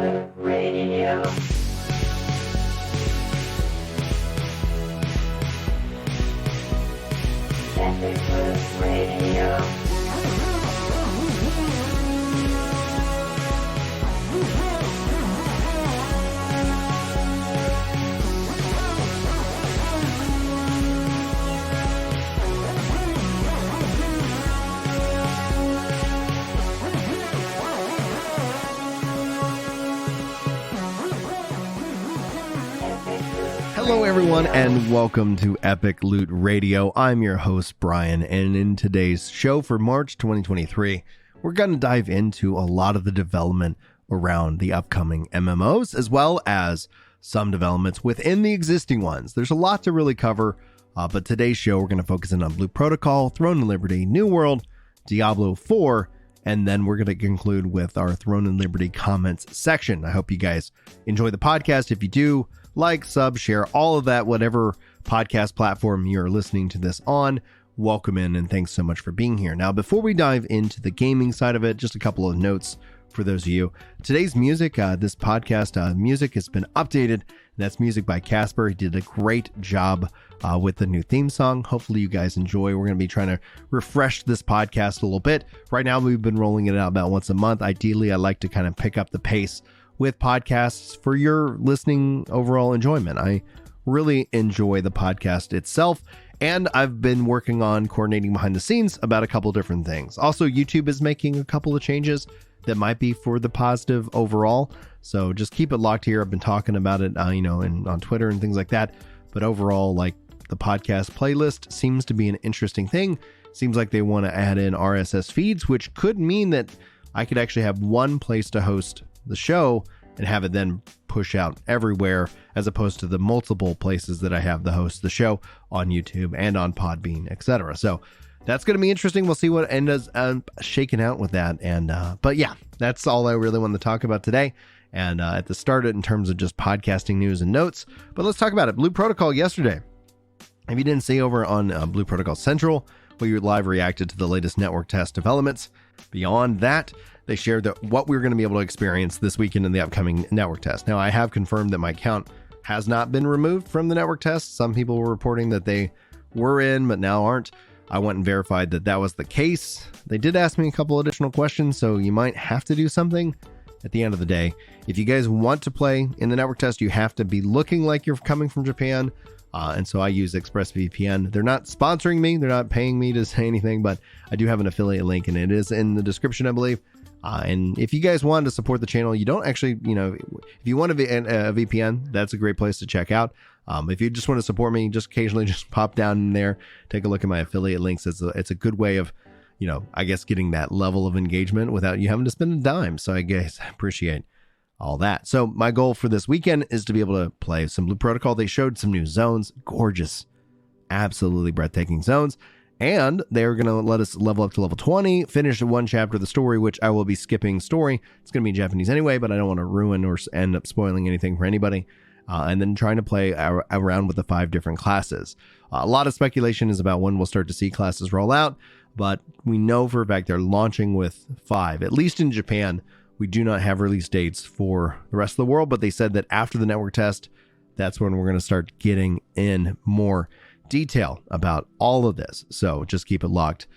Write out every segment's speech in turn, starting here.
Loot Radio. Epic Loot Radio. Hello everyone and welcome to Epic Loot Radio. I'm your host Brian, and in today's show for March 2023, we're going to dive into a lot of the development around the upcoming MMOs, as well as some developments within the existing ones. There's a lot to really cover, but today's show we're going to focus in on Blue Protocol, Throne and Liberty, New World, Diablo 4, and then we're going to conclude with our Throne and Liberty comments section. I hope you guys enjoy the podcast. If you do, like, sub, share, all of that, whatever podcast platform you're listening to this on. Welcome in, and thanks so much for being here. Now, before we dive into the gaming side of it, just a couple of notes for those of you. Today's music, this podcast music has been updated. That's music by Casper. He did a great job with the new theme song. Hopefully you guys enjoy. We're going to be trying to refresh this podcast a little bit. Right now, we've been rolling it out about once a month. Ideally, I like to kind of pick up the pace with podcasts for your listening overall enjoyment. I really enjoy the podcast itself, and I've been working on coordinating behind the scenes about a couple different things. Also, YouTube is making a couple of changes that might be for the positive overall, so just keep it locked here. I've been talking about it, and on Twitter and things like that, but overall, like, the podcast playlist seems to be an interesting thing. Seems like they want to add in RSS feeds, which could mean that I could actually have one place to host the show and have it then push out everywhere, as opposed to the multiple places that I have the host the show on YouTube and on Podbean, etc. So that's going to be interesting. We'll see what ends up shaking out with that. And but yeah, that's all I really want to talk about today. And at the start, in terms of just podcasting news and notes, but let's talk about it. Blue Protocol yesterday. If you didn't see over on Blue Protocol Central, we live reacted to the latest network test developments. Beyond that, they shared that what we're going to be able to experience this weekend in the upcoming network test. Now, I have confirmed that my account has not been removed from the network test. Some people were reporting that they were in, but now aren't. I went and verified that that was the case. They did ask me a couple additional questions, so you might have to do something. At the end of the day, if you guys want to play in the network test, you have to be looking like you're coming from Japan. And so I use ExpressVPN. They're not sponsoring me. They're not paying me to say anything, but I do have an affiliate link, and it is in the description, I believe. And if you guys want to support the channel, you don't actually, if you want a VPN, that's a great place to check out. If you just want to support me, just occasionally just pop down in there, take a look at my affiliate links. It's a good way of, I guess, getting that level of engagement without you having to spend a dime. So I guess I appreciate all that. So my goal for this weekend is to be able to play some Blue Protocol. They showed some new zones, gorgeous, absolutely breathtaking zones. And they're going to let us level up to level 20, finish one chapter of the story, which I will be skipping story. It's going to be in Japanese anyway, but I don't want to ruin or end up spoiling anything for anybody. And then trying to play around with the 5 different classes. A lot of speculation is about when we'll start to see classes roll out, but we know for a fact they're launching with 5, at least in Japan. We do not have release dates for the rest of the world, but they said that after the network test, that's when we're going to start getting in more detail about all of this. So just keep it locked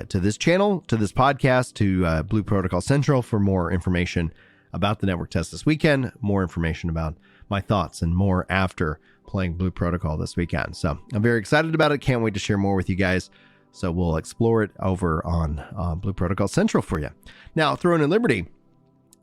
to this channel, to this podcast, to Blue Protocol Central for more information about the network test this weekend, more information about my thoughts, and more after playing Blue Protocol this weekend. So I'm very excited about it. Can't wait to share more with you guys. So we'll explore it over on Blue Protocol Central for you. Now, Throne and Liberty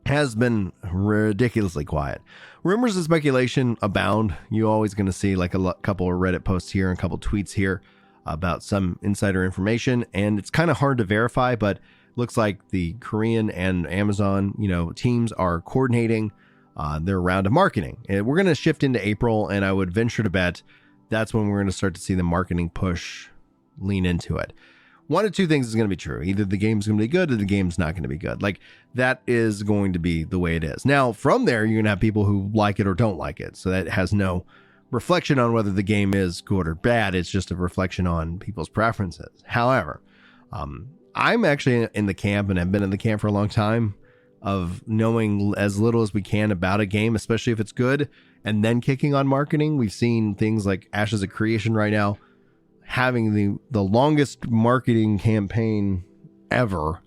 has been ridiculously quiet. Rumors and speculation abound. You're always going to see like a couple of Reddit posts here and a couple of tweets here about some insider information, and it's kind of hard to verify, but looks like the Korean and Amazon, teams are coordinating their round of marketing. And we're going to shift into April, and I would venture to bet that's when we're going to start to see the marketing push lean into it. One of two things is going to be true. Either the game's going to be good or the game's not going to be good. Like, that is going to be the way it is. Now, from there, you're going to have people who like it or don't like it. So that has no reflection on whether the game is good or bad. It's just a reflection on people's preferences. However, I'm actually in the camp, and I've been in the camp for a long time, of knowing as little as we can about a game, especially if it's good, and then kicking on marketing. We've seen things like Ashes of Creation right now having the longest marketing campaign ever,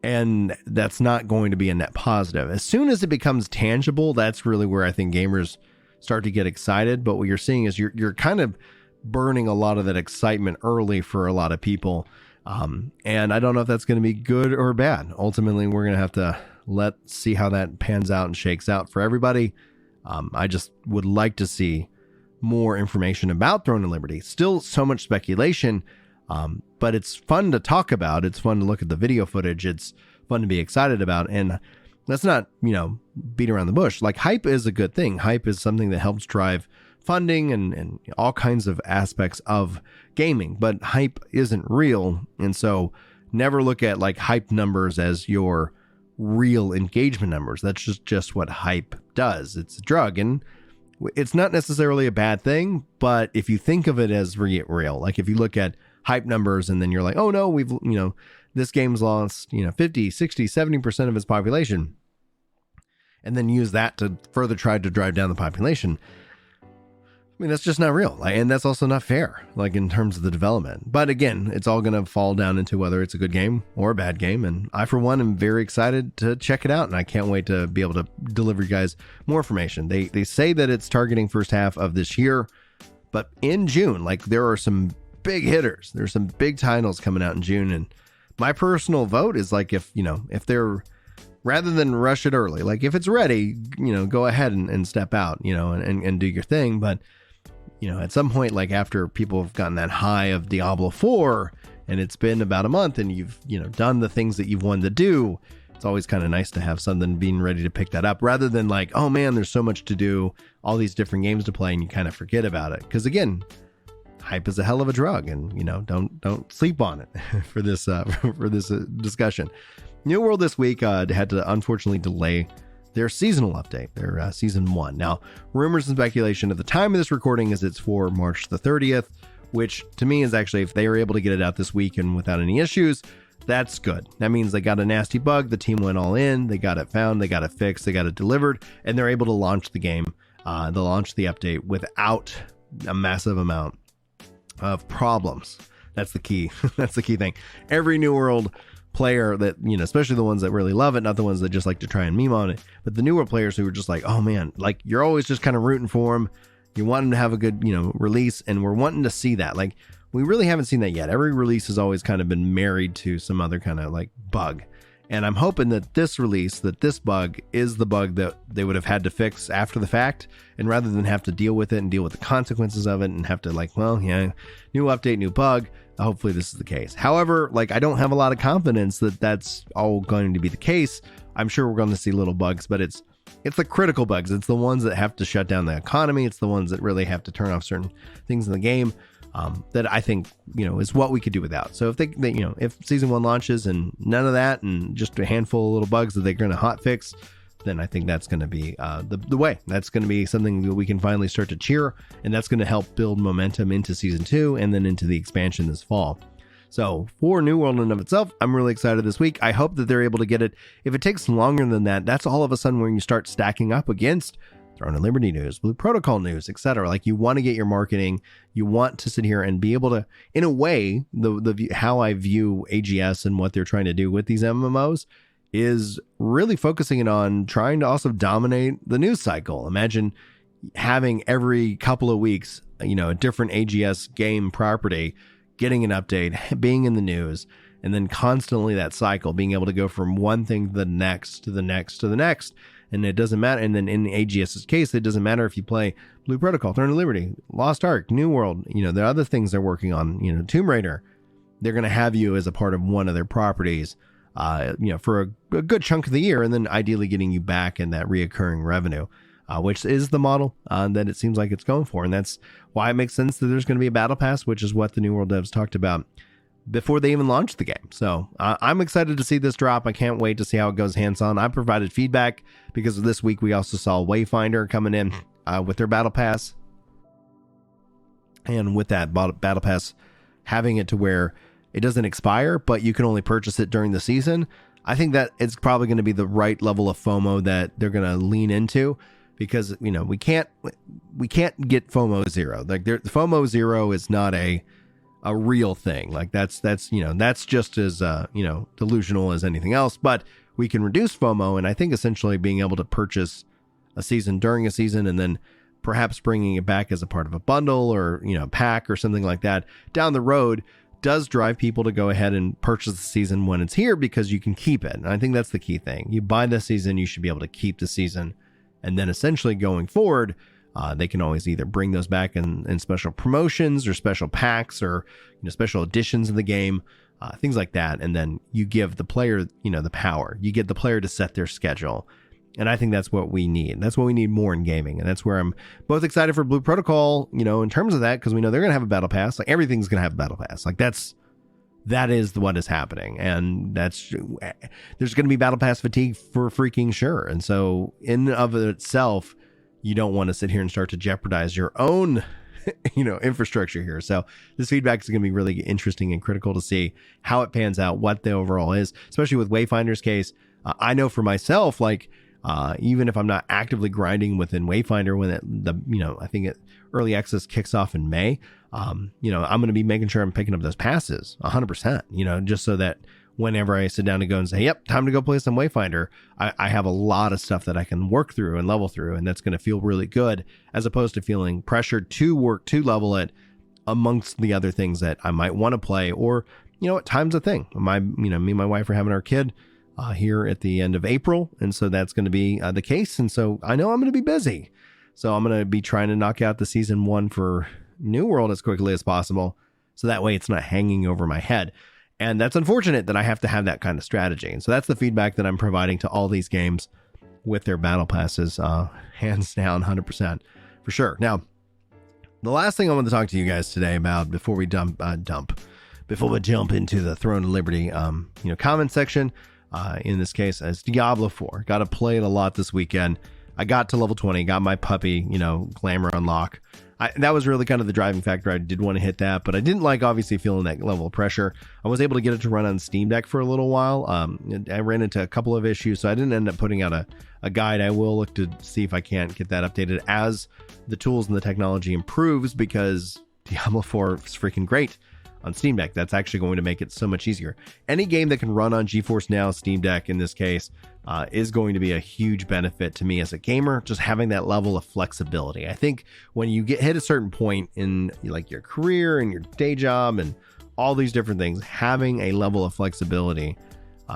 and that's not going to be a net positive. As soon as it becomes tangible, that's really where I think gamers start to get excited. But what you're seeing is you're kind of burning a lot of that excitement early for a lot of people. And I don't know if that's going to be good or bad. Ultimately, we're going to have to see how that pans out and shakes out for everybody. I just would like to see more information about Throne of Liberty. Still so much speculation, but it's fun to talk about. It's fun to look at the video footage. It's fun to be excited about. And let's not, beat around the bush. Like, hype is a good thing. Hype is something that helps drive funding and all kinds of aspects of gaming, but hype isn't real. And so never look at like hype numbers as your real engagement numbers. That's just what hype does. It's a drug, and it's not necessarily a bad thing, but if you think of it as real, like if you look at hype numbers and then you're like, oh no, we've, this game's lost, 50, 60, 70% of its population, and then use that to further try to drive down the population. I mean, that's just not real. And that's also not fair, like in terms of the development. But again, it's all going to fall down into whether it's a good game or a bad game. And I, for one, am very excited to check it out. And I can't wait to be able to deliver you guys more information. They say that it's targeting first half of this year, but in June, like there are some big hitters. There's some big titles coming out in June. And my personal vote is like, if they're, rather than rush it early, like if it's ready, go ahead and step out, and do your thing. But at some point, like after people have gotten that high of Diablo 4 and it's been about a month and you've, done the things that you've wanted to do, it's always kind of nice to have something being ready to pick that up rather than like, oh man, there's so much to do, all these different games to play, and you kind of forget about it. Because again, hype is a hell of a drug, and don't sleep on it for this discussion. New World this week had to unfortunately delay their seasonal update, their season 1. Now, rumors and speculation at the time of this recording is it's for March the 30th, which to me is actually, if they were able to get it out this week and without any issues, that's good. That means they got a nasty bug, the team went all in, they got it found, they got it fixed, they got it delivered, and they're able to launch the game, they'll launch the update without a massive amount of problems. That's the key. That's the key thing. Every New World player that, especially the ones that really love it, not the ones that just like to try and meme on it, but the newer players who are just like, oh man, like you're always just kind of rooting for them. You want them to have a good, release, and we're wanting to see that. Like, we really haven't seen that yet. Every release has always kind of been married to some other kind of like bug. And I'm hoping that this release, that this bug is the bug that they would have had to fix after the fact. And rather than have to deal with it and deal with the consequences of it and have to like, well, yeah, new update, new bug. Hopefully this is the case. However, like I don't have a lot of confidence that that's all going to be the case. I'm sure we're going to see little bugs, but it's the critical bugs. It's the ones that have to shut down the economy. It's the ones that really have to turn off certain things in the game. That I think, is what we could do without. So if they if season 1 launches and none of that and just a handful of little bugs that they're going to hot fix, then I think that's going to be the way. That's going to be something that we can finally start to cheer, and that's going to help build momentum into season 2 and then into the expansion this fall. So for New World in and of itself, I'm really excited this week. I hope that they're able to get it. If it takes longer than that, that's all of a sudden when you start stacking up against Throne of Liberty news, Blue Protocol news, etc. Like you want to get your marketing, you want to sit here and be able to, in a way, the how I view AGS and what they're trying to do with these MMOs is really focusing it on trying to also dominate the news cycle. Imagine having every couple of weeks, a different AGS game property, getting an update, being in the news, and then constantly that cycle, being able to go from one thing to the next, to the next, to the next. And it doesn't matter. And then in AGS's case, it doesn't matter if you play Blue Protocol, Throne of Liberty, Lost Ark, New World, there are other things they're working on, Tomb Raider. They're going to have you as a part of one of their properties, for a good chunk of the year, and then ideally getting you back in that reoccurring revenue, which is the model that it seems like it's going for. And that's why it makes sense that there's going to be a battle pass, which is what the New World devs talked about before they even launched the game. So I'm excited to see this drop. I can't wait to see how it goes hands-on. I provided feedback because this week we also saw Wayfinder coming in with their battle pass. And with that battle pass, having it to where it doesn't expire, but you can only purchase it during the season. I think that it's probably going to be the right level of FOMO that they're going to lean into, because we can't get FOMO zero. Like the FOMO zero is not a real thing. Like that's just as delusional as anything else. But we can reduce FOMO, and I think essentially being able to purchase a season during a season and then perhaps bringing it back as a part of a bundle or pack or something like that down the road does drive people to go ahead and purchase the season when it's here, because you can keep it. And I think that's the key thing. You buy the season, you should be able to keep the season. And then essentially going forward, they can always either bring those back in special promotions or special packs or special editions of the game, things like that. And then you give the player, the power. You get the player to set their schedule. And I think that's what we need. That's what we need more in gaming. And that's where I'm both excited for Blue Protocol, in terms of that, because we know they're going to have a battle pass. Like everything's going to have a battle pass. Like that is what is happening. And there's going to be battle pass fatigue for freaking sure. And so in and of itself, you don't want to sit here and start to jeopardize your own, infrastructure here. So this feedback is going to be really interesting and critical to see how it pans out, what the overall is, especially with Wayfinder's case. I know for myself, like, even if I'm not actively grinding within Wayfinder when I think early access kicks off in May, I'm going to be making sure I'm picking up those passes 100%, just so that whenever I sit down to go and say, yep, time to go play some Wayfinder, I have a lot of stuff that I can work through and level through. And that's going to feel really good, as opposed to feeling pressured to work to level it amongst the other things that I might want to play. Or, time's a thing. Me and my wife are having our kid here at the end of April. And so that's going to be the case. And so I know I'm going to be busy. So I'm going to be trying to knock out the season 1 for New World as quickly as possible. So that way it's not hanging over my head. And that's unfortunate that I have to have that kind of strategy. And so that's the feedback that I'm providing to all these games with their battle passes, hands down, 100% for sure. Now, the last thing I want to talk to you guys today about before we jump into the Throne of Liberty, comment section, in this case, as Diablo 4. Got to play it a lot this weekend. I got to level 20, got my puppy, glamour unlock. That was really kind of the driving factor. I did want to hit that, but I didn't like obviously feeling that level of pressure. I was able to get it to run on Steam Deck for a little while. I ran into a couple of issues, so I didn't end up putting out a guide. I will look to see if I can't get that updated as the tools and the technology improves, because Diablo 4 is freaking great on Steam Deck. That's actually going to make it so much easier. Any game that can run on GeForce Now, Steam Deck in this case, is going to be a huge benefit to me as a gamer, just having that level of flexibility. I think when you hit a certain point in like your career and your day job and all these different things, having a level of flexibility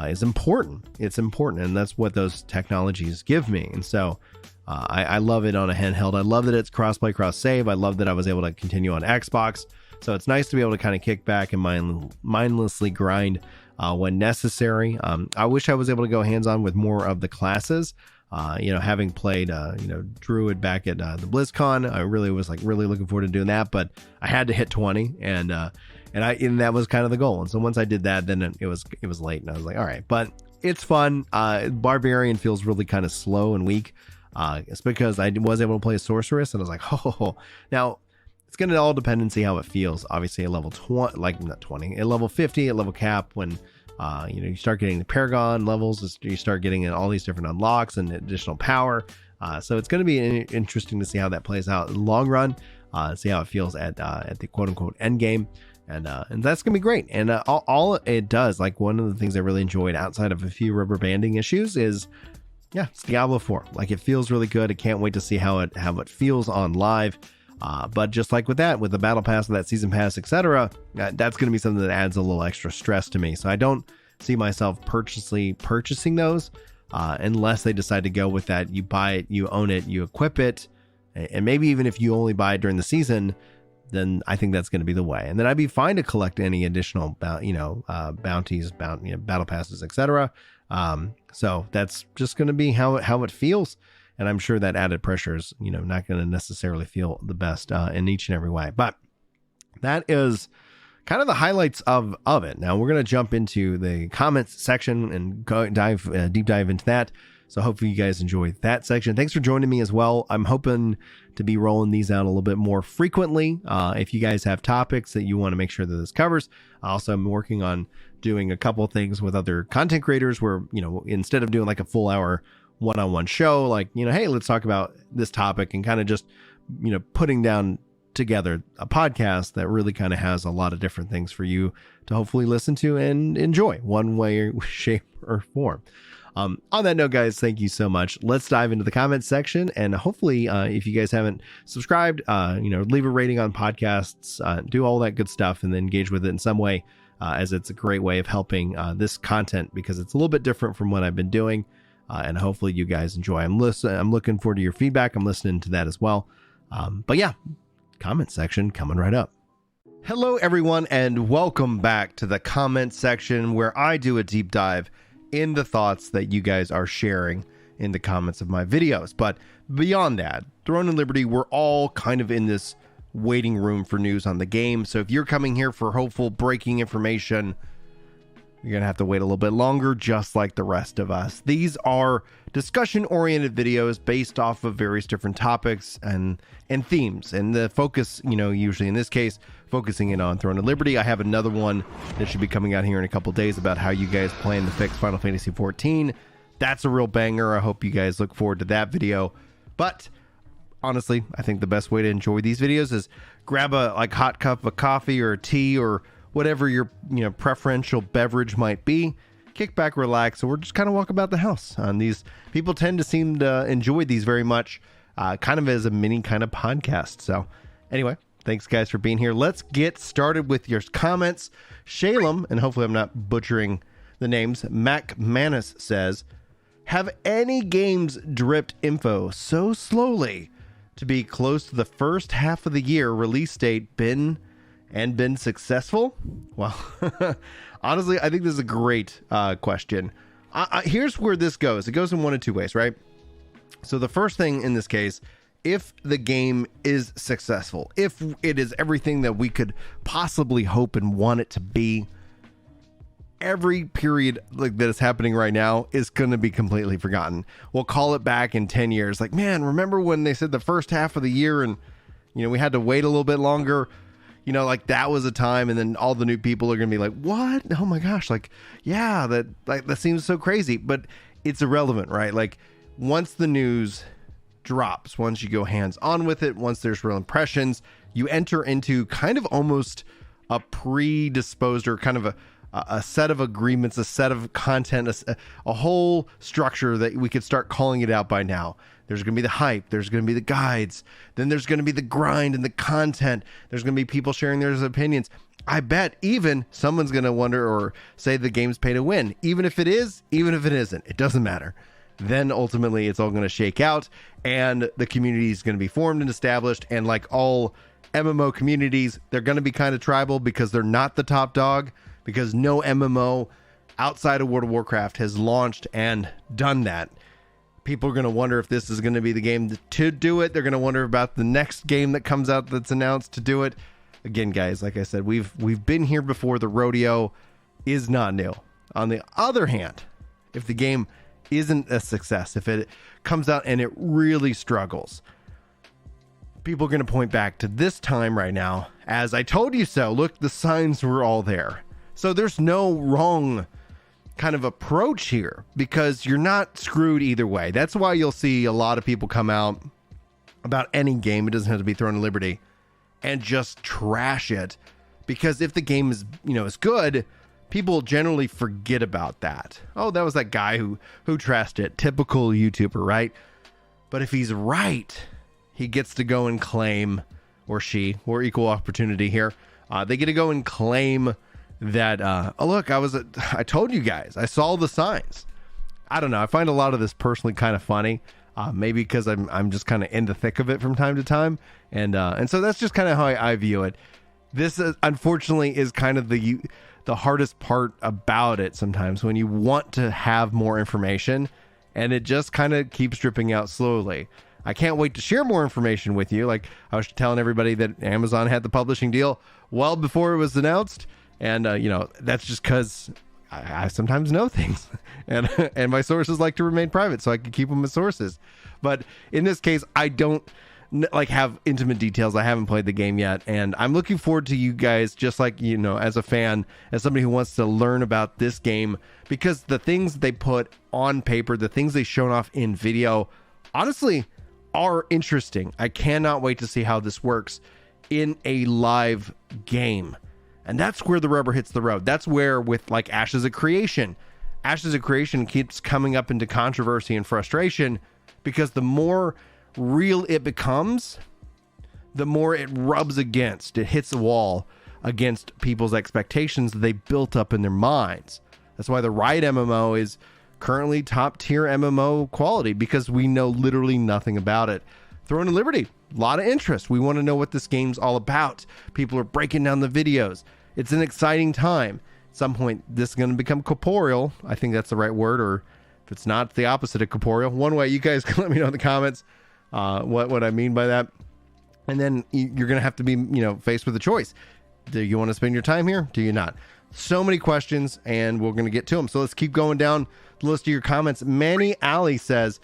is important. It's important, and that's what those technologies give me. And so I love it on a handheld. I love that it's cross-play, cross-save. I love that I was able to continue on Xbox. So it's nice to be able to kind of kick back and mindlessly grind when necessary. I wish I was able to go hands-on with more of the classes. Having played, Druid back at the BlizzCon, I really was really looking forward to doing that. But I had to hit 20, and that was kind of the goal. And so once I did that, then it was late, and I was like, all right. But it's fun. Barbarian feels really kind of slow and weak. It's because I was able to play a sorceress, and I was like, oh, now. It's going to all depend and see how it feels. Obviously, at level 20, at level 50, at level cap, when you start getting the Paragon levels, you start getting all these different unlocks and additional power. So it's going to be interesting to see how that plays out in the long run. See how it feels at the quote unquote end game, and that's going to be great. And all it does, like one of the things I really enjoyed outside of a few rubber banding issues, is it's Diablo 4. Like, it feels really good. I can't wait to see how it feels on live. But just like with the battle pass, that season pass, etc., that's going to be something that adds a little extra stress to me. So I don't see myself purchasing those unless they decide to go with that. You buy it, you own it, you equip it, and maybe even if you only buy it during the season, then I think that's going to be the way. And then I'd be fine to collect any additional, bounties, battle passes, etc. So that's just going to be how it feels. And I'm sure that added pressure is, not going to necessarily feel the best in each and every way. But that is kind of the highlights of it. Now we're going to jump into the comments section and deep dive into that. So hopefully you guys enjoy that section. Thanks for joining me as well. I'm hoping to be rolling these out a little bit more frequently. If you guys have topics that you want to make sure that this covers, also I'm working on doing a couple of things with other content creators where, instead of doing like a full hour one-on-one show, like, hey, let's talk about this topic, and kind of just, putting down together a podcast that really kind of has a lot of different things for you to hopefully listen to and enjoy one way, shape, or form. On that note, guys, thank you so much. Let's dive into the comments section, and hopefully, if you guys haven't subscribed, leave a rating on podcasts, do all that good stuff, and then engage with it in some way, as it's a great way of helping this content, because it's a little bit different from what I've been doing, and hopefully you guys enjoy. I'm looking forward to your feedback. I'm listening to that as well. But yeah, comment section coming right up. Hello, everyone, and welcome back to the comment section, where I do a deep dive in the thoughts that you guys are sharing in the comments of my videos. But beyond that, Throne and Liberty, we're all kind of in this waiting room for news on the game. So if you're coming here for hopeful breaking information, you're going to have to wait a little bit longer, just like the rest of us. These are discussion-oriented videos based off of various different topics and themes. And the focus, usually in this case, focusing in on Throne of Liberty. I have another one that should be coming out here in a couple days about how you guys plan to fix Final Fantasy XIV. That's a real banger. I hope you guys look forward to that video. But honestly, I think the best way to enjoy these videos is grab a hot cup of coffee or tea or whatever your preferential beverage might be. Kick back, relax, and we're just kind of walk about the house. These people tend to seem to enjoy these very much, kind of as a mini kind of podcast. So anyway, thanks guys for being here. Let's get started with your comments. Shalem, and hopefully I'm not butchering the names, Mac Manus says, have any games dripped info so slowly to be close to the first half of the year release date been successful? Well, honestly, I think this is a great question. Here's where this goes. It goes in one of two ways, right? So the first thing in this case, if the game is successful, if it is everything that we could possibly hope and want it to be, every period like that is happening right now is going to be completely forgotten. We'll call it back in 10 years. Like, man, remember when they said the first half of the year and, we had to wait a little bit longer? Like that was a time, and then all the new people are going to be like, what? Oh my gosh. Yeah, that seems so crazy, but it's irrelevant, right? Like once the news drops, once you go hands on with it, once there's real impressions, you enter into kind of almost a predisposed or kind of a set of agreements, a set of content, a whole structure that we could start calling it out by now. There's going to be the hype. There's going to be the guides. Then there's going to be the grind and the content. There's going to be people sharing their opinions. I bet even someone's going to wonder or say the game's pay to win. Even if it is, even if it isn't, it doesn't matter. Then ultimately it's all going to shake out, and the community is going to be formed and established. And like all MMO communities, they're going to be kind of tribal because they're not the top dog, because no MMO outside of World of Warcraft has launched and done that. People are going to wonder if this is going to be the game to do it. They're going to wonder about the next game that comes out that's announced to do it. Again, guys, like I said, we've been here before. The rodeo is not new. On the other hand, if the game isn't a success, if it comes out and it really struggles, people are going to point back to this time right now as I told you so. Look, the signs were all there. So there's no wrong kind of approach here, because you're not screwed either way. That's why you'll see a lot of people come out about any game, it doesn't have to be Throne of Liberty, and just trash it, because if the game is is good, people generally forget about that. Oh, that was that guy who trashed it. Typical YouTuber, right? But if he's right, he gets to go and claim, or she, or equal opportunity here, they get to go and claim that, oh look, I told you guys, I saw the signs. I don't know. I find a lot of this personally kind of funny. Maybe because I'm just kind of in the thick of it from time to time. And so that's just kind of how I view it. This unfortunately is kind of the hardest part about it sometimes, when you want to have more information and it just kind of keeps dripping out slowly. I can't wait to share more information with you. Like I was telling everybody that Amazon had the publishing deal well before it was announced. And, that's just because I sometimes know things, and my sources like to remain private, so I can keep them as sources. But in this case, I don't like have intimate details. I haven't played the game yet, and I'm looking forward to you guys, just like, you know, as a fan, as somebody who wants to learn about this game, because the things they put on paper, the things they shown off in video, honestly, are interesting. I cannot wait to see how this works in a live game. And that's where the rubber hits the road. That's where, with like Ashes of Creation keeps coming up into controversy and frustration, because the more real it becomes, the more it rubs against, it hits the wall against people's expectations that they built up in their minds. That's why the Riot MMO is currently top tier MMO quality, because we know literally nothing about it. Throne of Liberty, a lot of interest. We want to know what this game's all about. People are breaking down the videos. It's an exciting time. At some point, this is going to become corporeal. I think that's the right word, or if it's not, it's the opposite of corporeal. One way, you guys can let me know in the comments what I mean by that. And then you're going to have to be, you know, faced with a choice. Do you want to spend your time here? Do you not? So many questions, and we're going to get to them. So let's keep going down the list of your comments. Manny Alley says,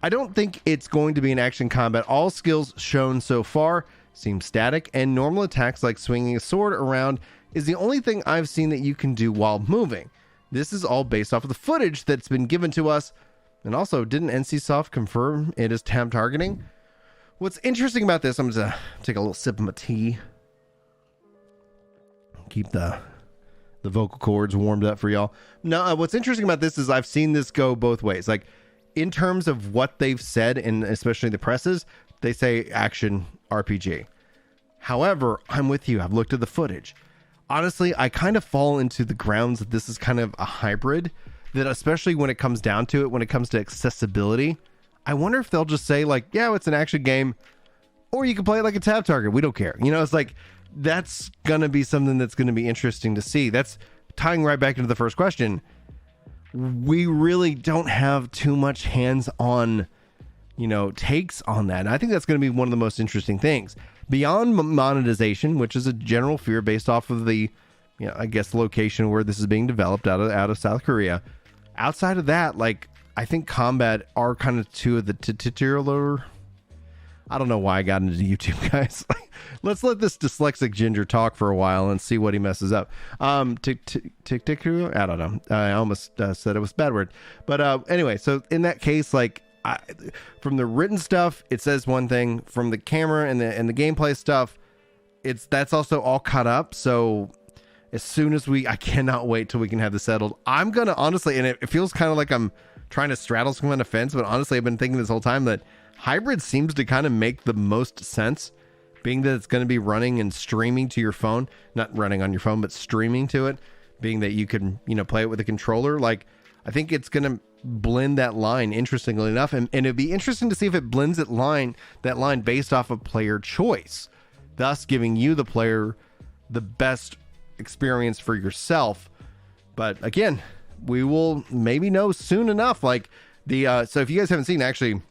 I don't think it's going to be an action combat. All skills shown so far seem static, and normal attacks like swinging a sword around is the only thing I've seen that you can do while moving. This is all based off of the footage that's been given to us. And also, didn't NCSoft confirm it is tab targeting? What's interesting about this, I'm going to take a little sip of my tea. Keep the vocal cords warmed up for y'all. No, what's interesting about this is I've seen this go both ways. Like, in terms of what they've said, and especially the presses, they say action RPG. However, I'm with you. I've looked at the footage. Honestly, I kind of fall into the grounds that this is kind of a hybrid, that especially when it comes down to it, when it comes to accessibility, I wonder if they'll just say like, yeah, it's an action game, or you can play it like a tab target. We don't care. You know, it's like, that's going to be something that's going to be interesting to see. That's tying right back into the first question. We really don't have too much hands-on, you know, takes on that. And I think that's going to be one of the most interesting things. Beyond monetization, which is a general fear based off of the, you know, I guess, location where this is being developed out of South Korea. Outside of that, like, I think combat are kind of two of the titular. I don't know why I got into YouTube, guys. Let's let this dyslexic ginger talk for a while and see what he messes up. I don't know. I almost said it was a bad word. But anyway, so in that case, like, from the written stuff, it says one thing. From the camera and the gameplay stuff, that's also all caught up. So as soon as I cannot wait till we can have this settled. I'm gonna honestly, and it feels kind of like I'm trying to straddle some kind of fence, but honestly, I've been thinking this whole time that hybrid seems to kind of make the most sense, being that it's going to be running and streaming to your phone, not running on your phone, but streaming to it, being that you can, you know, play it with a controller. Like, I think it's going to blend that line, interestingly enough, and it'd be interesting to see if it blends that line based off of player choice, thus giving you, the player, the best experience for yourself. But again, we will maybe know soon enough. Like, the so if you guys haven't seen, actually,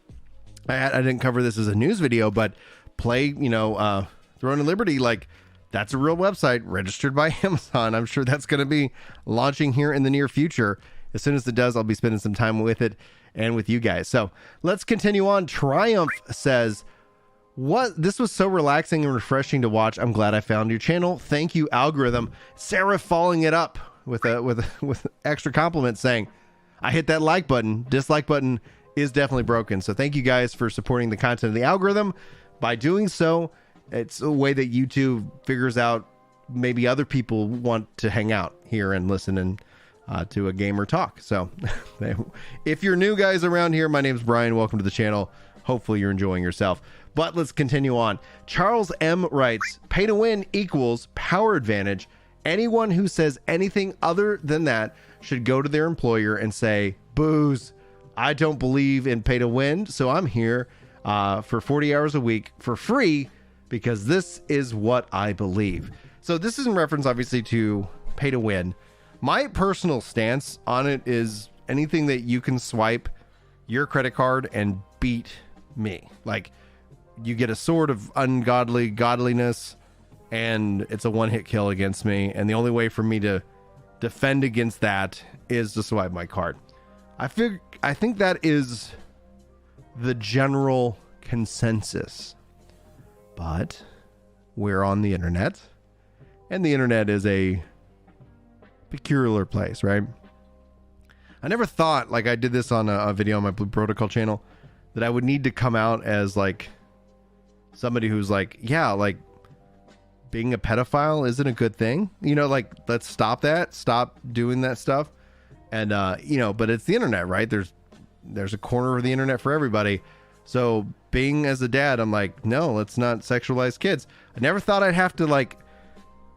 I didn't cover this as a news video, but play, you know, Throne of Liberty, like, that's a real website registered by Amazon. I'm sure that's going to be launching here in the near future. As soon as it does, I'll be spending some time with it and with you guys. So let's continue on. Triumph says, this was so relaxing and refreshing to watch. I'm glad I found your channel. Thank you, algorithm. Sarah following it up with extra compliments, saying, I hit that like button. Dislike button is definitely broken. So thank you guys for supporting the content of the algorithm. By doing so, it's a way that YouTube figures out maybe other people want to hang out here and listen and to a gamer talk. So if you're new guys around here, my name's Brian. Welcome to the channel. Hopefully you're enjoying yourself. But let's continue on. Charles M writes, pay to win equals power advantage. Anyone who says anything other than that should go to their employer and say, booze, I don't believe in pay to win, so I'm here for 40 hours a week for free because this is what I believe. So this is in reference, obviously, to pay to win. My personal stance on it is anything that you can swipe your credit card and beat me. Like, you get a sword of ungodly godliness and it's a one-hit kill against me. And the only way for me to defend against that is to swipe my card. I think that is the general consensus. But we're on the internet, and the internet is a peculiar place, right? I never thought, like I did this on a video on my Blue Protocol channel, that I would need to come out as like somebody who's like, yeah, like being a pedophile isn't a good thing. You know, like let's stop that. Stop doing that stuff. And, you know, but it's the internet, right? There's a corner of the internet for everybody. So being as a dad, I'm like, no, let's not sexualize kids. I never thought I'd have to like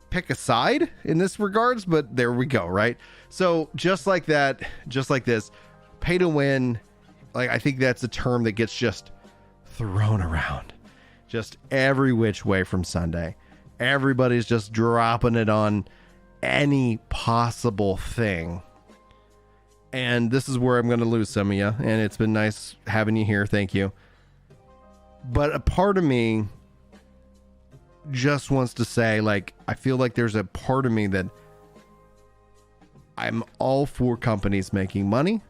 pick a side in this regards, but there we go, right? So just like that, just like this, pay to win, like I think that's a term that gets just thrown around just every which way from Sunday. Everybody's just dropping it on any possible thing. And this is where I'm going to lose some of you. And it's been nice having you here. Thank you. But a part of me just wants to say, like, I feel like there's a part of me that I'm all for companies making money.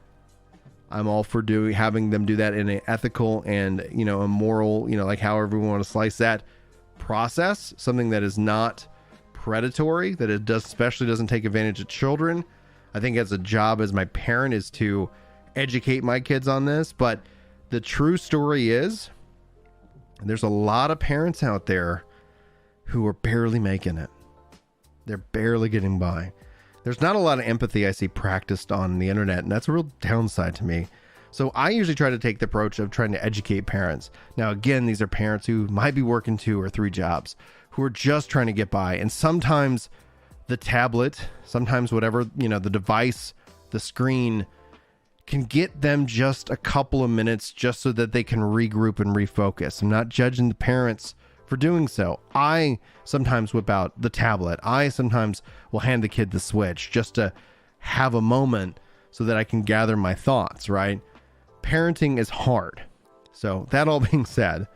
I'm all for having them do that in an ethical and, you know, a moral, you know, like however we want to slice that process, something that is not predatory, that it does, especially doesn't take advantage of children. I think as a job as my parent is to educate my kids on this. But the true story is there's a lot of parents out there who are barely making it. They're barely getting by. There's not a lot of empathy I see practiced on the internet, and that's a real downside to me. So I usually try to take the approach of trying to educate parents. Now, again, these are parents who might be working 2 or 3 jobs, who are just trying to get by. And sometimes the tablet, sometimes whatever, you know, the device, the screen can get them just a couple of minutes just so that they can regroup and refocus. I'm not judging the parents for doing so. I sometimes whip out the tablet. I sometimes will hand the kid the Switch just to have a moment so that I can gather my thoughts, right? Parenting is hard. So that all being said,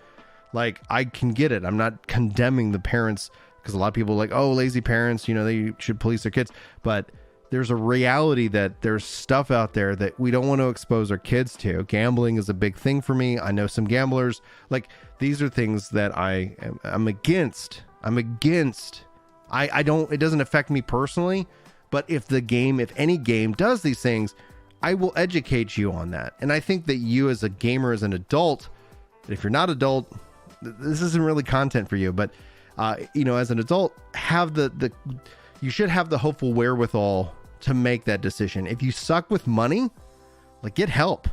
like, I can get it. I'm not condemning the parents, because a lot of people are like, oh, lazy parents, you know, they should police their kids. But there's a reality that there's stuff out there that we don't want to expose our kids to. Gambling is a big thing for me. I know some gamblers. Like, these are things that I'm against. I don't, it doesn't affect me personally, but if any game does these things, I will educate you on that. And I think that you as a gamer, as an adult, if you're not adult, this isn't really content for you, but you know, as an adult, have you should have the hopeful wherewithal to make that decision. If you suck with money, like, get help.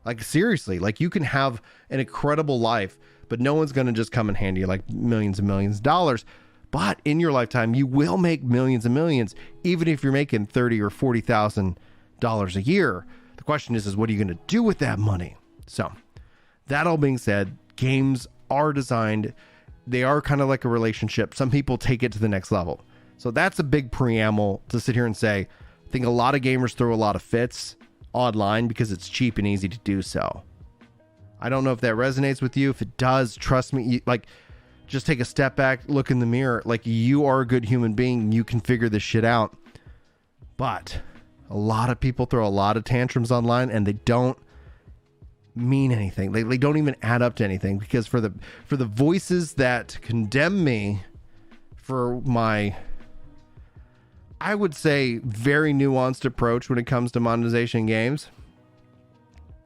Like, seriously, like, you can have an incredible life, but no one's going to just come and hand you like millions and millions of dollars. But in your lifetime, you will make millions and millions, even if you're making $30,000 or $40,000 a year. The question is what are you going to do with that money? So that all being said, games are designed, they are kind of like a relationship. Some people take it to the next level. So that's a big preamble to sit here and say, I think a lot of gamers throw a lot of fits online because it's cheap and easy to do so. I don't know if that resonates with you. If it does, trust me, just take a step back, look in the mirror. Like, you are a good human being. You can figure this shit out. But a lot of people throw a lot of tantrums online, and they don't mean anything. They don't even add up to anything, because for the voices that condemn me for my, I would say, very nuanced approach when it comes to monetization in games,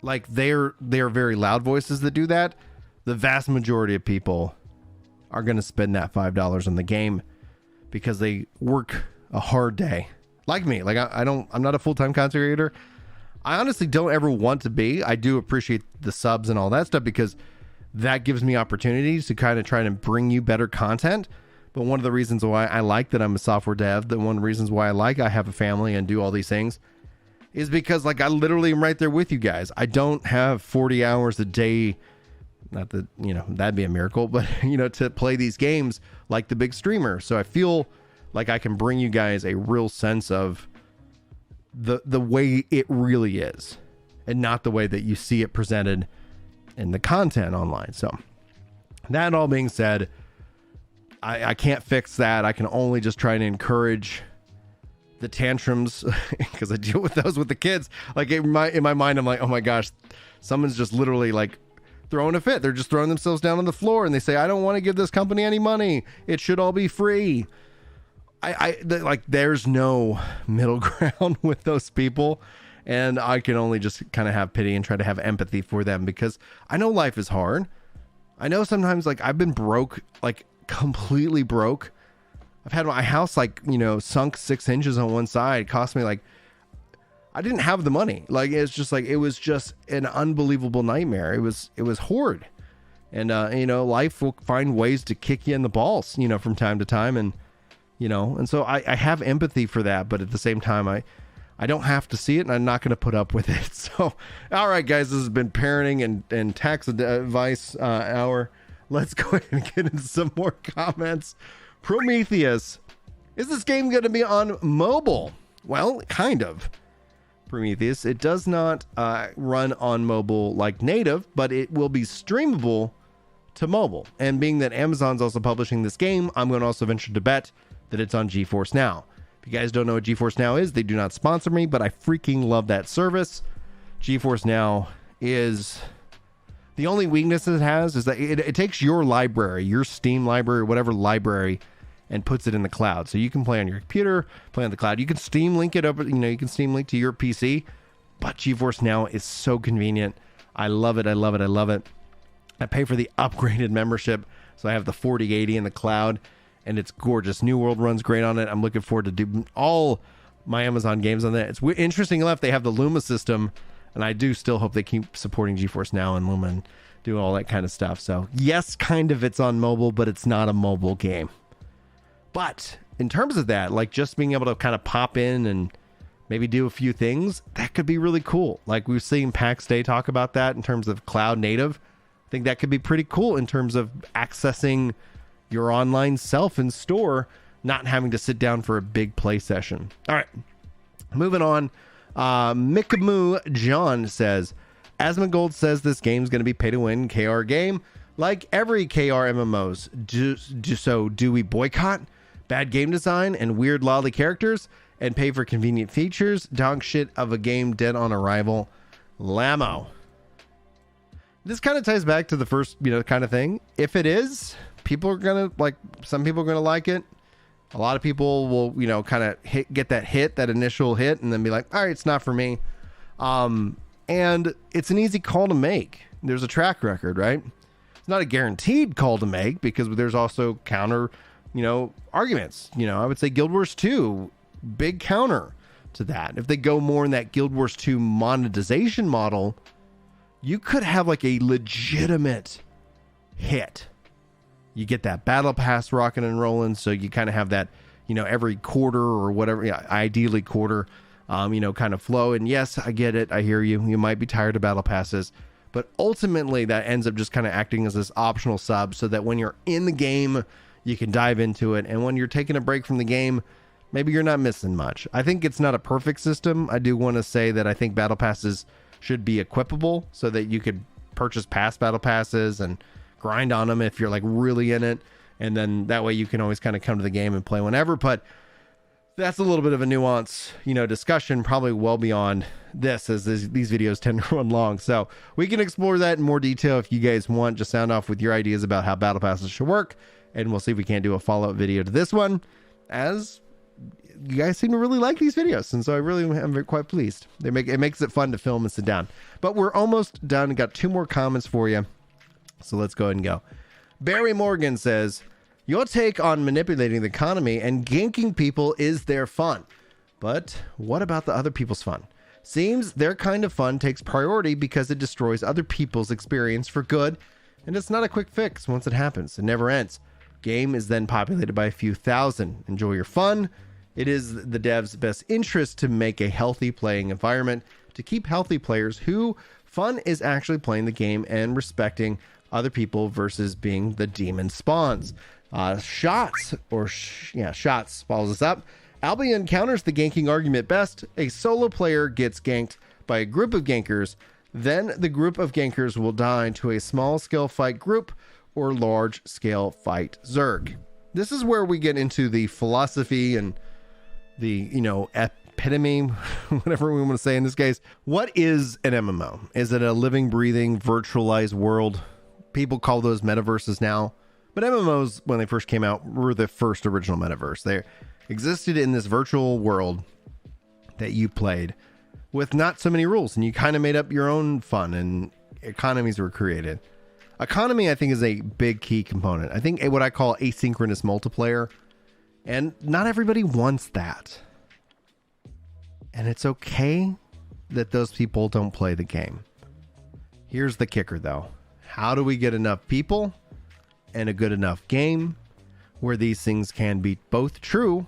like, they're very loud voices that do that. The vast majority of people are going to spend that $5 on the game because they work a hard day. Like me, like I'm not a full-time content creator. I honestly don't ever want to be. I do appreciate the subs and all that stuff because that gives me opportunities to kind of try to bring you better content. But one of the reasons why I like that I'm a software dev, one of the reasons why I have a family and do all these things, is because, like, I literally am right there with you guys. I don't have 40 hours a day, not that, you know, that'd be a miracle, but, you know, to play these games like the big streamer. So I feel like I can bring you guys a real sense of the way it really is, and not the way that you see it presented in the content online. So that all being said, I can't fix that. I can only just try to encourage the tantrums, because I deal with those with the kids. Like in my mind, I'm like, oh my gosh, someone's just literally like throwing a fit. They're just throwing themselves down on the floor and they say, I don't want to give this company any money. It should all be free. Like there's no middle ground with those people. And I can only just kind of have pity and try to have empathy for them, because I know life is hard. I know sometimes like I've been broke, like completely broke. I've had my house like, sunk 6 inches on one side. It cost me like, I didn't have the money. Like, it's just like, it was just an unbelievable nightmare. It was horrid. And, life will find ways to kick you in the balls, from time to time. And, and so I have empathy for that. But at the same time, I don't have to see it, and I'm not going to put up with it. So, all right, guys, this has been parenting and tax advice hour. Let's go ahead and get into some more comments. Prometheus. Is this game going to be on mobile? Well, kind of. Prometheus. It does not run on mobile like native, but it will be streamable to mobile. And being that Amazon's also publishing this game, I'm going to also venture to bet that it's on GeForce Now. If you guys don't know what GeForce Now is, they do not sponsor me, but I freaking love that service. GeForce Now is... The only weakness it has is that it takes your library, your Steam library, whatever library, and puts it in the cloud. So you can play on your computer, play on the cloud. You can Steam Link it up, you can Steam Link to your PC, but GeForce Now is so convenient. I love it. I love it. I love it. I pay for the upgraded membership, so I have the 4080 in the cloud, and it's gorgeous. New World runs great on it. I'm looking forward to doing all my Amazon games on that. It's interesting enough, they have the Luma system, and I do still hope they keep supporting GeForce Now and Luma and do all that kind of stuff. So yes, kind of it's on mobile, but it's not a mobile game. But in terms of that, like just being able to kind of pop in and maybe do a few things, that could be really cool. Like we've seen PAX Day talk about that in terms of cloud native. I think that could be pretty cool in terms of accessing your online self in store, not having to sit down for a big play session. All right, moving on. Mikamu John says, Asmongold says this game's going to be pay to win KR game like every KR MMOs. Do we boycott bad game design and weird lolly characters and pay for convenient features? Dog shit of a game dead on arrival. Lamo. This kind of ties back to the first, kind of thing. If it is, people are going to some people are going to like it. A lot of people will, kind of get that initial hit and then be like, all right, it's not for me. And it's an easy call to make. There's a track record, right? It's not a guaranteed call to make because there's also counter, arguments. I would say Guild Wars 2, big counter to that. If they go more in that Guild Wars 2 monetization model, you could have like a legitimate hit. You get that battle pass rocking and rolling, so you kind of have that, every quarter or whatever, ideally quarter, kind of flow. And yes, I get it. I hear you. You might be tired of battle passes, but ultimately that ends up just kind of acting as this optional sub so that when you're in the game, you can dive into it. And when you're taking a break from the game, maybe you're not missing much. I think it's not a perfect system. I do want to say that I think battle passes should be equipable so that you could purchase past battle passes and grind on them if you're like really in it. And then that way you can always kind of come to the game and play whenever. But that's a little bit of a nuance, discussion, probably well beyond this, as these videos tend to run long. So we can explore that in more detail if you guys want. Just sound off with your ideas about how battle passes should work, and we'll see if we can't do a follow-up video to this one, as you guys seem to really like these videos, and so I really am quite pleased. It makes it fun to film and sit down. But we're almost done. Got 2 more comments for you, so let's go ahead and go. Barry Morgan says, your take on manipulating the economy and ganking people is their fun. But what about the other people's fun? Seems their kind of fun takes priority because it destroys other people's experience for good, and it's not a quick fix once it happens. It never ends. Game is then populated by a few thousand. Enjoy your fun. It is the devs' best interest to make a healthy playing environment, to keep healthy players who fun is actually playing the game and respecting other people versus being the demon spawns. Shots follows us up. Albion counters the ganking argument best. A solo player gets ganked by a group of gankers. Then the group of gankers will die to a small scale fight group or large scale fight Zerg. This is where we get into the philosophy and the, epitome, whatever we want to say in this case. What is an MMO? Is it a living, breathing, virtualized world? People call those metaverses now. But MMOs, when they first came out, were the first original metaverse. They existed in this virtual world that you played with not so many rules, and you kind of made up your own fun, and economies were created. Economy, I think, is a big key component. I think what I call asynchronous multiplayer, and not everybody wants that. And it's okay that those people don't play the game. Here's the kicker, though. How do we get enough people and a good enough game where these things can be both true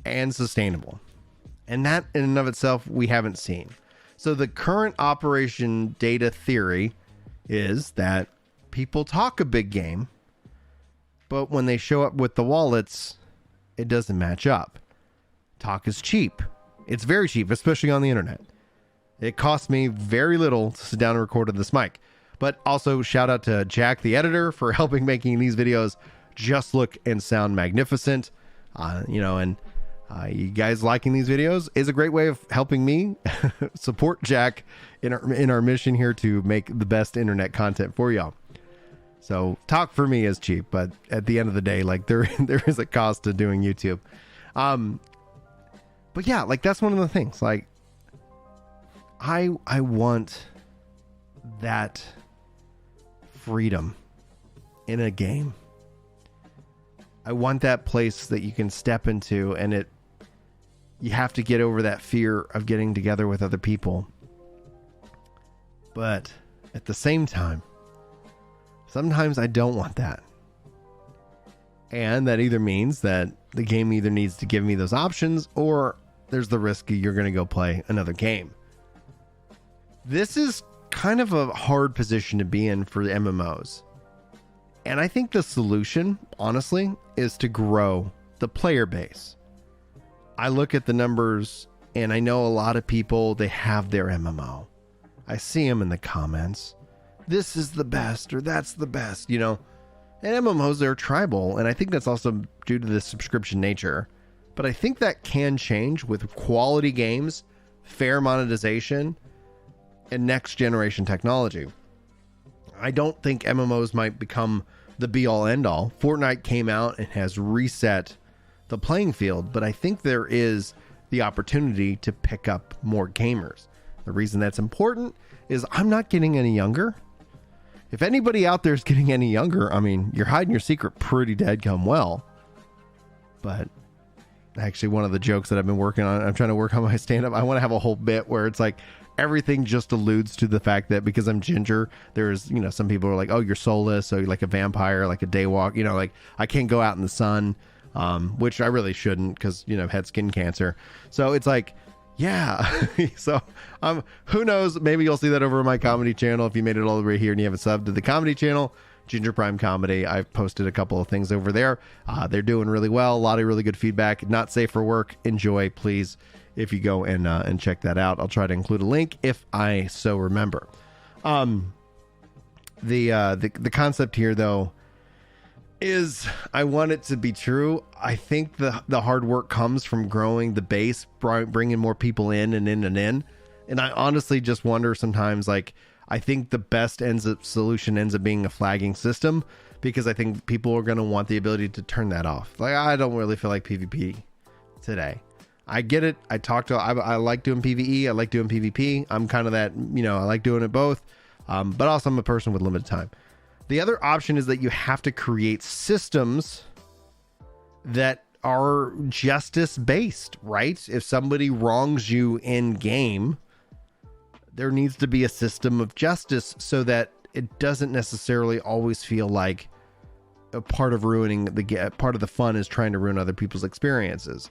and sustainable? And that in and of itself, we haven't seen. So the current operation data theory is that people talk a big game, but when they show up with the wallets, it doesn't match up. Talk is cheap. It's very cheap, especially on the internet. It costs me very little to sit down and record on this mic. But also shout out to Jack, the editor, for helping making these videos just look and sound magnificent. You guys liking these videos is a great way of helping me support Jack in our mission here to make the best internet content for y'all. So talk for me is cheap, but at the end of the day, like there is a cost to doing YouTube. But yeah, like that's one of the things. Like I want that freedom in a game. I want that place that you can step into, and you have to get over that fear of getting together with other people. But at the same time, sometimes I don't want that. And that either means that the game either needs to give me those options, or there's the risk you're going to go play another game. This is kind of a hard position to be in for the MMOs. And I think the solution, honestly, is to grow the player base. I look at the numbers, and I know a lot of people, they have their MMO. I see them in the comments. This is the best, or that's the best, And MMOs, they're tribal, and I think that's also due to the subscription nature. But I think that can change with quality games, fair monetization, and next generation technology. I don't think MMOs might become the be all end all. Fortnite came out and has reset the playing field, but I think there is the opportunity to pick up more gamers. The reason that's important is I'm not getting any younger. If anybody out there is getting any younger, I mean, you're hiding your secret pretty dadgum well. But actually, one of the jokes that I've been working on, I'm trying to work on my stand-up. I want to have a whole bit where it's like everything just alludes to the fact that because I'm ginger, there's, some people are like, oh, you're soulless, so you're like a vampire, like a daywalk, like I can't go out in the sun, which I really shouldn't because, I've had skin cancer. So it's like, yeah. So who knows? Maybe you'll see that over on my comedy channel. If you made it all the way here and you haven't subbed to the comedy channel, Ginger Prime Comedy, I've posted a couple of things over there. They're doing really well. A lot of really good feedback. Not safe for work. Enjoy, please, if you go and check that out. I'll try to include a link if I so remember. The concept here, though, is I want it to be true. I think the hard work comes from growing the base, bringing more people in and in and in. And I honestly just wonder sometimes, like, I think the best solution ends up being a flagging system, because I think people are going to want the ability to turn that off. Like, I don't really feel like PvP today. I get it. I like doing PvE. I like doing PvP. I'm kind of that, I like doing it both. But also I'm a person with limited time. The other option is that you have to create systems that are justice based, right? If somebody wrongs you in game, there needs to be a system of justice so that it doesn't necessarily always feel like a part of ruining part of the fun is trying to ruin other people's experiences.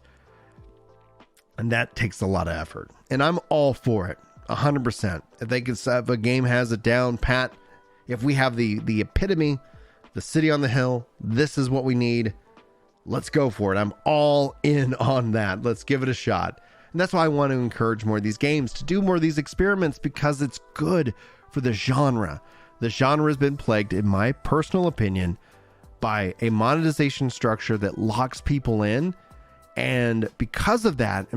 And that takes a lot of effort. And I'm all for it, 100%. If a game has it down pat, if we have the epitome, the city on the hill, this is what we need. Let's go for it. I'm all in on that. Let's give it a shot. And that's why I want to encourage more of these games to do more of these experiments, because it's good for the genre. The genre has been plagued, in my personal opinion, by a monetization structure that locks people in And because of that,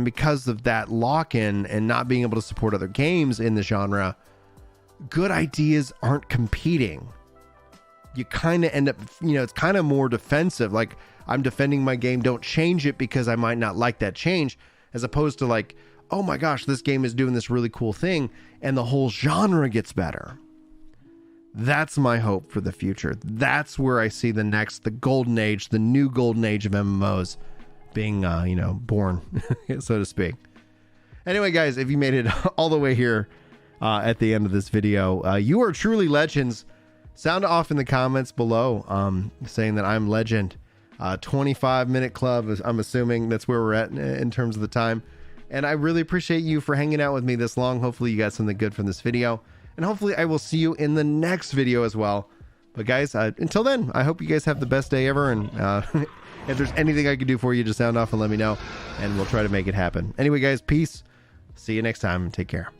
lock-in and not being able to support other games in the genre, good ideas aren't competing. You kind of end up, it's kind of more defensive. Like, I'm defending my game, don't change it because I might not like that change, as opposed to like, oh my gosh, this game is doing this really cool thing and the whole genre gets better. That's my hope for the future. That's where I see the golden age, the new golden age of MMOs being, born, so to speak. Anyway, guys, if you made it all the way here at the end of this video, you are truly legends. Sound off in the comments below, saying that I'm legend. 25-minute club, I'm assuming that's where we're at in terms of the time. And I really appreciate you for hanging out with me this long. Hopefully you got something good from this video. And hopefully I will see you in the next video as well. But guys, until then, I hope you guys have the best day ever. And if there's anything I can do for you, just sound off and let me know. And we'll try to make it happen. Anyway, guys, peace. See you next time. Take care.